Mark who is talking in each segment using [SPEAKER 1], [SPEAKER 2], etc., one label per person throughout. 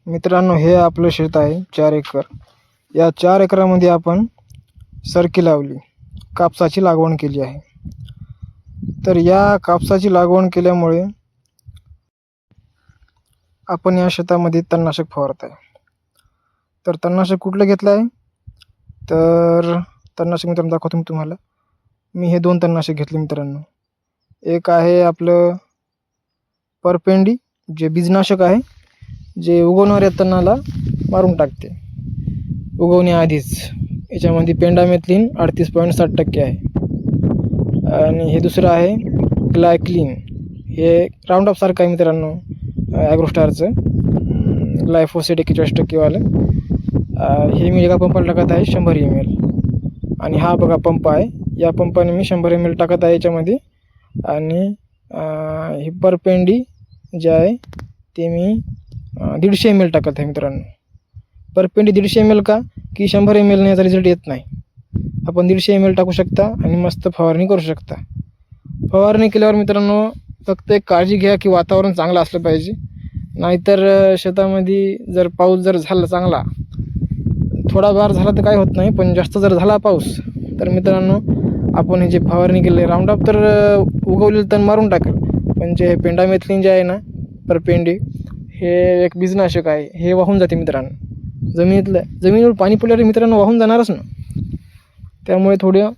[SPEAKER 1] मित्रांनो, हे आपलं शेत आहे 4 एकर. या 4 एकरामध्ये आपण सरकी लावली, कापसाची लागवड केली आहे. तर या कापसाची लागवड केल्यामुळे आपण या शेतामध्ये तणनाशक फवारत आहे. तर तणनाशक कुठलं घेतलं आहे? तर तणनाशक मित्रांनो दाखवतो मी तुम्हाला. मी हे 2 तणनाशक घेतले मित्रांनो. एक आहे आपलं परपेंडी, जे बीजनाशक आहे, जे उगवणाऱ्या तणाला मारून टाकते उगवण्याआधीच. याच्यामध्ये पेंडामेथ्लिन 38.7% आहे. आणि हे दुसरं आहे ग्लायक्लिन. हे राऊंडअप सारखं आहे मित्रांनो, ॲग्रोस्टारचं ग्लायफोसेट 41% वालं. हे मी एका पंपाला टाकत आहे 100 ml. आणि हा बघा पंप आहे, या पंपाने मी 100 ml टाकत आहे याच्यामध्ये. आणि हे परपेंडी जे आहे ते मी 150 ml टाकत आहे मित्रांनो. परपेंडी 150 ml का की 100 ml ने याचा रिझल्ट येत नाही. आपण 150 ml टाकू शकता आणि मस्त फवारणी करू शकता. फवारणी केल्यावर मित्रांनो फक्त एक काळजी घ्या की वातावरण चांगलं असलं पाहिजे. नाहीतर शेतामध्ये जर पाऊस जर झाला चांगला, थोडाफार झाला तर काय होत नाही, पण जास्त जर झाला पाऊस तर मित्रांनो आपण हे जे फवारणी केले राऊंडअप तर उगवलेलं तण मारून टाकेल. पण जे पेंडामेथ्लिन जे आहे ना, परपेंडी, हे एक बीजनाशक आहे, हे वाहून जाते मित्रांनो. जमिनीवर पाणी पडल्यावर मित्रांनो वाहून जाणारच ना. त्यामुळे थोडं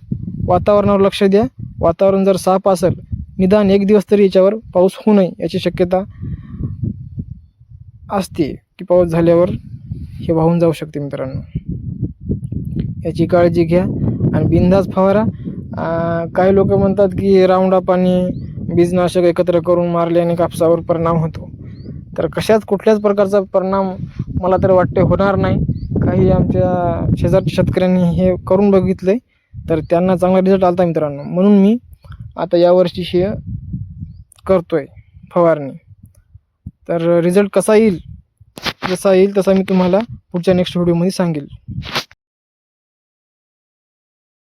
[SPEAKER 1] वातावरणावर लक्ष द्या. वातावरण जर साफ असेल, निदान 1 दिवस तरी याच्यावर पाऊस होऊ नये याची शक्यता असते की पाऊस झाल्यावर हे वाहून जाऊ शकते मित्रांनो. याची काळजी घ्या आणि बिनधास्त फवारा. काही लोक म्हणतात की राऊंडअप आणि बीजनाशक एकत्र करून मारल्याने कापसावर परिणाम होतो. तर कुठल्याच प्रकारचा परिणाम मला तर वाटते होणार नाही. काही आमच्या शेजारच्या शेतकऱ्यांनी हे करून बघितले तर त्यांना चांगला रिझल्ट आला मित्रांनो. म्हणून मी आता यावर्षी हे करतोय फवारणी. तर रिझल्ट कसा येईल, जसा येईल तसा मी तुम्हाला पुढच्या नेक्स्ट व्हिडिओमध्ये सांगेल.